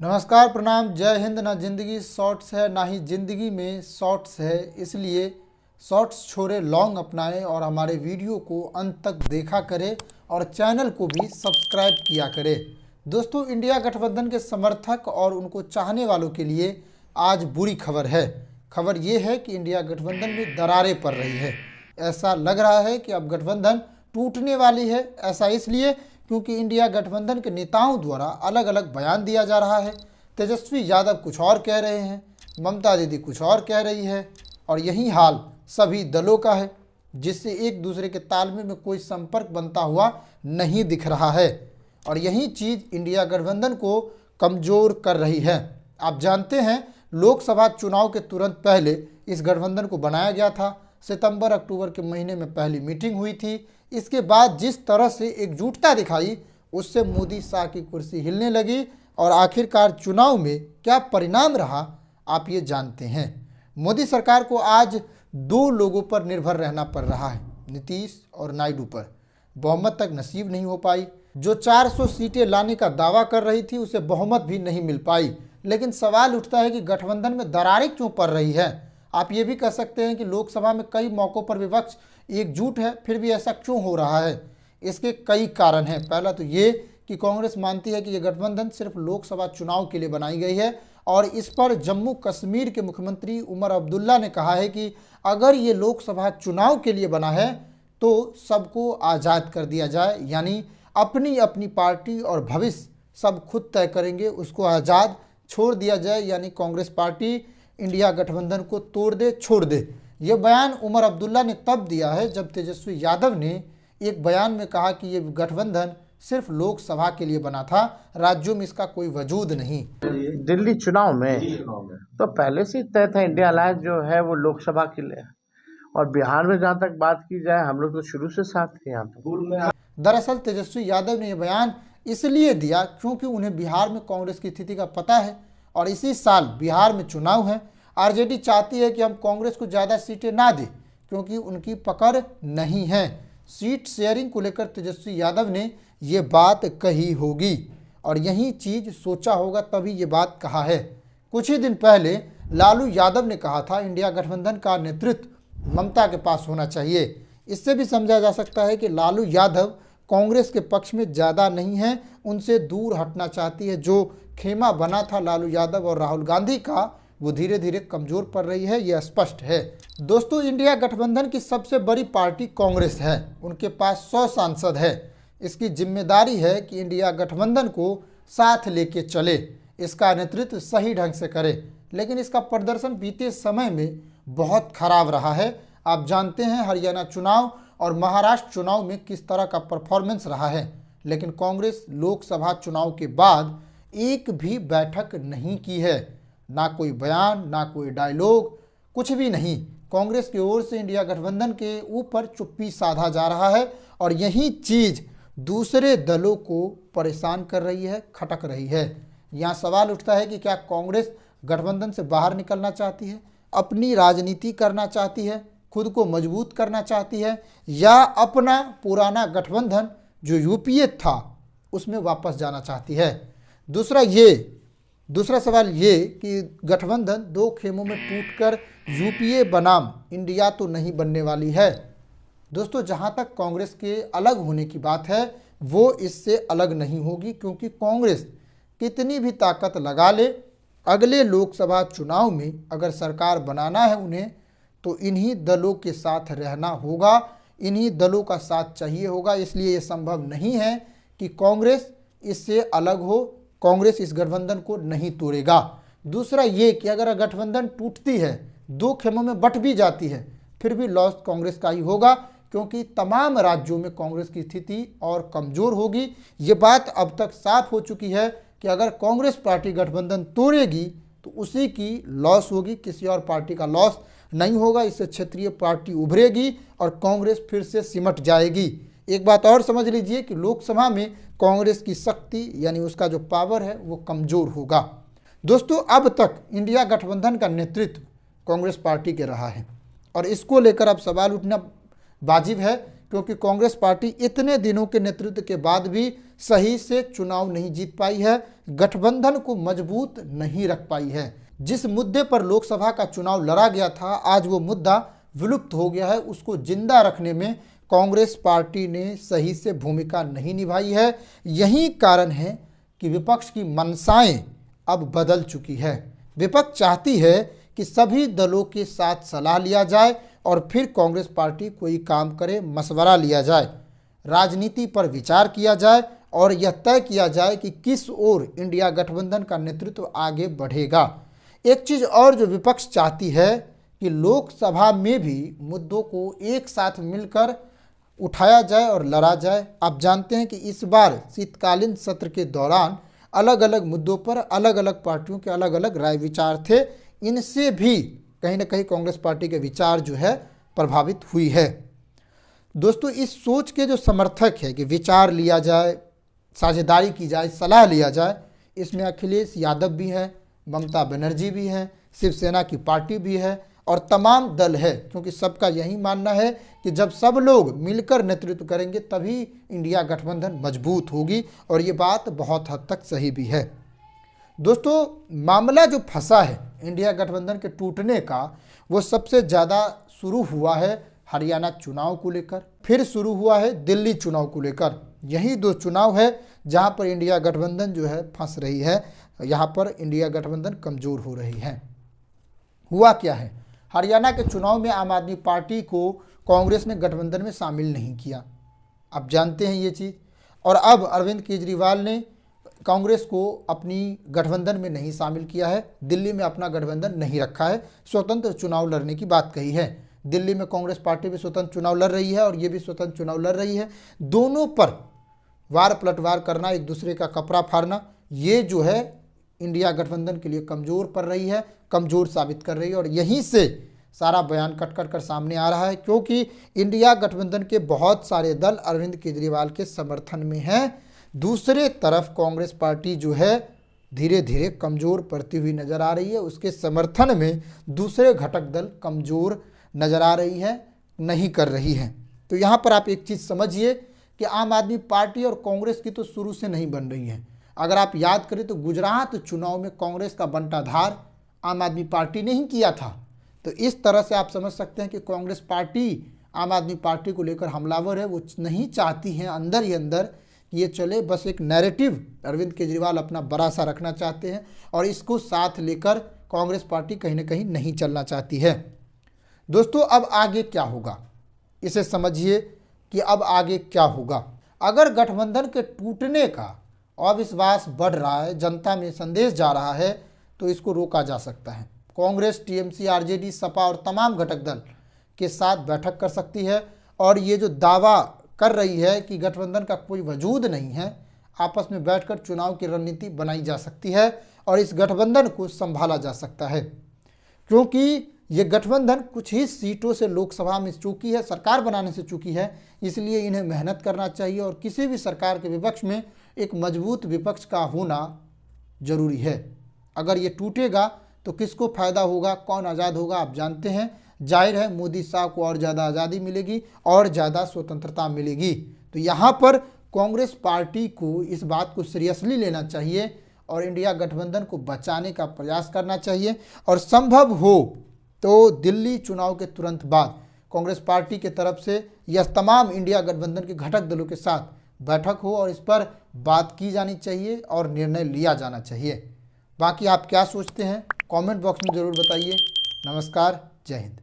नमस्कार, प्रणाम, जय हिंद। ना जिंदगी शॉर्ट्स है ना ही जिंदगी में शॉर्ट्स है, इसलिए शॉर्ट्स छोड़े लॉन्ग अपनाएं और हमारे वीडियो को अंत तक देखा करें और चैनल को भी सब्सक्राइब किया करें। दोस्तों, इंडिया गठबंधन के समर्थक और उनको चाहने वालों के लिए आज बुरी खबर है। खबर ये है कि इंडिया गठबंधन में दरारें पड़ रही है। ऐसा लग रहा है कि अब गठबंधन टूटने वाली है। ऐसा इसलिए क्योंकि इंडिया गठबंधन के नेताओं द्वारा अलग अलग बयान दिया जा रहा है। तेजस्वी यादव कुछ और कह रहे हैं, ममता दीदी कुछ और कह रही है, और यही हाल सभी दलों का है, जिससे एक दूसरे के तालमेल में कोई संपर्क बनता हुआ नहीं दिख रहा है। और यही चीज़ इंडिया गठबंधन को कमज़ोर कर रही है। आप जानते हैं, लोकसभा चुनाव के तुरंत पहले इस गठबंधन को बनाया गया था। सितंबर अक्टूबर के महीने में पहली मीटिंग हुई थी। इसके बाद जिस तरह से एकजुटता दिखाई, उससे मोदी शाह की कुर्सी हिलने लगी और आखिरकार चुनाव में क्या परिणाम रहा, आप ये जानते हैं। मोदी सरकार को आज दो लोगों पर निर्भर रहना पड़ रहा है, नीतीश और नायडू पर। बहुमत तक नसीब नहीं हो पाई। जो 400 सीटें लाने का दावा कर रही थी, उसे बहुमत भी नहीं मिल पाई। लेकिन सवाल उठता है कि गठबंधन में दरारें क्यों पड़ रही है। आप ये भी कह सकते हैं कि लोकसभा में कई मौक़ों पर विपक्ष एकजुट है, फिर भी ऐसा क्यों हो रहा है। इसके कई कारण हैं। पहला तो ये कि कांग्रेस मानती है कि यह गठबंधन सिर्फ लोकसभा चुनाव के लिए बनाई गई है, और इस पर जम्मू कश्मीर के मुख्यमंत्री उमर अब्दुल्ला ने कहा है कि अगर ये लोकसभा चुनाव के लिए बना है तो सबको आज़ाद कर दिया जाए, यानी अपनी अपनी पार्टी और भविष्य सब खुद तय करेंगे, उसको आज़ाद छोड़ दिया जाए, यानी कांग्रेस पार्टी इंडिया गठबंधन को तोड़ दे, छोड़ दे। ये बयान उमर अब्दुल्ला ने तब दिया है जब तेजस्वी यादव ने एक बयान में कहा कि ये गठबंधन सिर्फ लोकसभा के लिए बना था, राज्यों में इसका कोई वजूद नहीं। दिल्ली चुनाव में तो पहले से ही तय था, इंडिया अलायंस जो है वो लोकसभा के लिए। और बिहार में जहाँ तक बात की जाए, हम लोग तो शुरू से साथ थे यहाँ तक। दरअसल तेजस्वी यादव ने यह बयान इसलिए दिया क्योंकि उन्हें बिहार में कांग्रेस की स्थिति का पता है, और इसी साल बिहार में चुनाव है। आरजेडी चाहती है कि हम कांग्रेस को ज़्यादा सीटें ना दें, क्योंकि उनकी पकड़ नहीं है। सीट शेयरिंग को लेकर तेजस्वी यादव ने ये बात कही होगी, और यही चीज़ सोचा होगा तभी ये बात कहा है। कुछ ही दिन पहले लालू यादव ने कहा था इंडिया गठबंधन का नेतृत्व ममता के पास होना चाहिए। इससे भी समझा जा सकता है कि लालू यादव कांग्रेस के पक्ष में ज़्यादा नहीं है, उनसे दूर हटना चाहती है। जो खेमा बना था लालू यादव और राहुल गांधी का, वो धीरे धीरे कमज़ोर पड़ रही है, यह स्पष्ट है। दोस्तों, इंडिया गठबंधन की सबसे बड़ी पार्टी कांग्रेस है। उनके पास 100 सांसद है। इसकी जिम्मेदारी है कि इंडिया गठबंधन को साथ लेके चले, इसका नेतृत्व सही ढंग से करे। लेकिन इसका प्रदर्शन बीते समय में बहुत खराब रहा है। आप जानते हैं हरियाणा चुनाव और महाराष्ट्र चुनाव में किस तरह का परफॉर्मेंस रहा है। लेकिन कांग्रेस लोकसभा चुनाव के बाद एक भी बैठक नहीं की है, ना कोई बयान, ना कोई डायलॉग, कुछ भी नहीं। कांग्रेस की ओर से इंडिया गठबंधन के ऊपर चुप्पी साधा जा रहा है, और यही चीज़ दूसरे दलों को परेशान कर रही है, खटक रही है। यहाँ सवाल उठता है कि क्या कांग्रेस गठबंधन से बाहर निकलना चाहती है, अपनी राजनीति करना चाहती है, खुद को मजबूत करना चाहती है, या अपना पुराना गठबंधन जो यूपीए था उसमें वापस जाना चाहती है। दूसरा सवाल ये कि गठबंधन दो खेमों में टूटकर यूपीए बनाम इंडिया तो नहीं बनने वाली है। दोस्तों, जहां तक कांग्रेस के अलग होने की बात है, वो इससे अलग नहीं होगी, क्योंकि कांग्रेस कितनी भी ताकत लगा ले, अगले लोकसभा चुनाव में अगर सरकार बनाना है उन्हें, तो इन्हीं दलों के साथ रहना होगा, इन्हीं दलों का साथ चाहिए होगा। इसलिए ये संभव नहीं है कि कांग्रेस इससे अलग हो। कांग्रेस इस गठबंधन को नहीं तोड़ेगा। दूसरा ये कि अगर गठबंधन टूटती है, दो खेमों में बट भी जाती है, फिर भी लॉस कांग्रेस का ही होगा, क्योंकि तमाम राज्यों में कांग्रेस की स्थिति और कमज़ोर होगी। ये बात अब तक साफ हो चुकी है कि अगर कांग्रेस पार्टी गठबंधन तोड़ेगी तो उसी की लॉस होगी, किसी और पार्टी का लॉस नहीं होगा। इससे क्षेत्रीय पार्टी उभरेगी और कांग्रेस फिर से सिमट जाएगी। एक बात और समझ लीजिए कि लोकसभा में कांग्रेस की शक्ति, यानी उसका जो पावर है, वो कमज़ोर होगा। दोस्तों, अब तक इंडिया गठबंधन का नेतृत्व कांग्रेस पार्टी के रहा है, और इसको लेकर अब सवाल उठना वाजिब है क्योंकि कांग्रेस पार्टी इतने दिनों के नेतृत्व के बाद भी सही से चुनाव नहीं जीत पाई है, गठबंधन को मजबूत नहीं रख पाई है। जिस मुद्दे पर लोकसभा का चुनाव लड़ा गया था, आज वो मुद्दा विलुप्त हो गया है। उसको जिंदा रखने में कांग्रेस पार्टी ने सही से भूमिका नहीं निभाई है। यही कारण है कि विपक्ष की मंशाएं अब बदल चुकी है। विपक्ष चाहती है कि सभी दलों के साथ सलाह लिया जाए और फिर कांग्रेस पार्टी कोई काम करे, मशवरा लिया जाए, राजनीति पर विचार किया जाए और यह तय किया जाए कि किस ओर इंडिया गठबंधन का नेतृत्व आगे बढ़ेगा। एक चीज़ और जो विपक्ष चाहती है कि लोकसभा में भी मुद्दों को एक साथ मिलकर उठाया जाए और लड़ा जाए। आप जानते हैं कि इस बार शीतकालीन सत्र के दौरान अलग अलग मुद्दों पर अलग अलग पार्टियों के अलग अलग राय विचार थे। इनसे भी कहीं ना कहीं कांग्रेस पार्टी के विचार जो है प्रभावित हुई है। दोस्तों, इस सोच के जो समर्थक है कि विचार लिया जाए, साझेदारी की जाए, सलाह लिया जाए, इसमें अखिलेश यादव भी हैं, ममता बनर्जी भी हैं, शिवसेना की पार्टी भी है और तमाम दल है, क्योंकि सबका यही मानना है कि जब सब लोग मिलकर नेतृत्व करेंगे तभी इंडिया गठबंधन मजबूत होगी और ये बात बहुत हद तक सही भी है। दोस्तों, मामला जो फंसा है इंडिया गठबंधन के टूटने का, वो सबसे ज़्यादा शुरू हुआ है हरियाणा चुनाव को लेकर, फिर शुरू हुआ है दिल्ली चुनाव को लेकर। यही दो चुनाव है जहां पर इंडिया गठबंधन जो है फंस रही है, यहाँ पर इंडिया गठबंधन कमज़ोर हो रही है। हुआ क्या है, हरियाणा के चुनाव में आम आदमी पार्टी को कांग्रेस ने गठबंधन में शामिल नहीं किया, आप जानते हैं ये चीज़। और अब अरविंद केजरीवाल ने कांग्रेस को अपनी गठबंधन में नहीं शामिल किया है, दिल्ली में अपना गठबंधन नहीं रखा है, स्वतंत्र चुनाव लड़ने की बात कही है। दिल्ली में कांग्रेस पार्टी भी स्वतंत्र चुनाव लड़ रही है और ये भी स्वतंत्र चुनाव लड़ रही है। दोनों पर वार पलटवार करना, एक दूसरे का कपड़ा फाड़ना, ये जो है इंडिया गठबंधन के लिए कमज़ोर पड़ रही है, कमज़ोर साबित कर रही है। और यहीं से सारा बयान कट कर सामने आ रहा है, क्योंकि इंडिया गठबंधन के बहुत सारे दल अरविंद केजरीवाल के समर्थन में हैं। दूसरे तरफ कांग्रेस पार्टी जो है धीरे धीरे कमज़ोर पड़ती हुई नज़र आ रही है, उसके समर्थन में दूसरे घटक दल कमज़ोर नज़र आ रही है, नहीं कर रही है। तो यहाँ पर आप एक चीज़ समझिए कि आम आदमी पार्टी और कांग्रेस की तो शुरू से नहीं बन रही है। अगर आप याद करें तो गुजरात चुनाव में कांग्रेस का बंटाधार आम आदमी पार्टी ने ही किया था। तो इस तरह से आप समझ सकते हैं कि कांग्रेस पार्टी आम आदमी पार्टी को लेकर हमलावर है। वो नहीं चाहती हैं अंदर ही अंदर ये चले, बस एक नैरेटिव अरविंद केजरीवाल अपना बड़ा सा रखना चाहते हैं और इसको साथ लेकर कांग्रेस पार्टी कहीं ना कहीं नहीं चलना चाहती है। दोस्तों, अब आगे क्या होगा, इसे समझिए कि अब आगे क्या होगा। अगर गठबंधन के टूटने का अविश्वास बढ़ रहा है, जनता में संदेश जा रहा है, तो इसको रोका जा सकता है। कांग्रेस, टीएमसी, आरजेडी, सपा और तमाम घटक दल के साथ बैठक कर सकती है और ये जो दावा कर रही है कि गठबंधन का कोई वजूद नहीं है, आपस में बैठकर चुनाव की रणनीति बनाई जा सकती है और इस गठबंधन को संभाला जा सकता है। क्योंकि ये गठबंधन कुछ ही सीटों से लोकसभा में चूकी है, सरकार बनाने से चूकी है, इसलिए इन्हें मेहनत करना चाहिए और किसी भी सरकार के विपक्ष में एक मजबूत विपक्ष का होना जरूरी है। अगर ये टूटेगा तो किसको फ़ायदा होगा, कौन आज़ाद होगा, आप जानते हैं। जाहिर है मोदी साहब को और ज़्यादा आज़ादी मिलेगी और ज़्यादा स्वतंत्रता मिलेगी। तो यहाँ पर कांग्रेस पार्टी को इस बात को सीरियसली लेना चाहिए और इंडिया गठबंधन को बचाने का प्रयास करना चाहिए और संभव हो तो दिल्ली चुनाव के तुरंत बाद कांग्रेस पार्टी के तरफ से यह तमाम इंडिया गठबंधन के घटक दलों के साथ बैठक हो और इस पर बात की जानी चाहिए और निर्णय लिया जाना चाहिए। बाकी आप क्या सोचते हैं कमेंट बॉक्स में ज़रूर बताइए। नमस्कार, जय हिंद।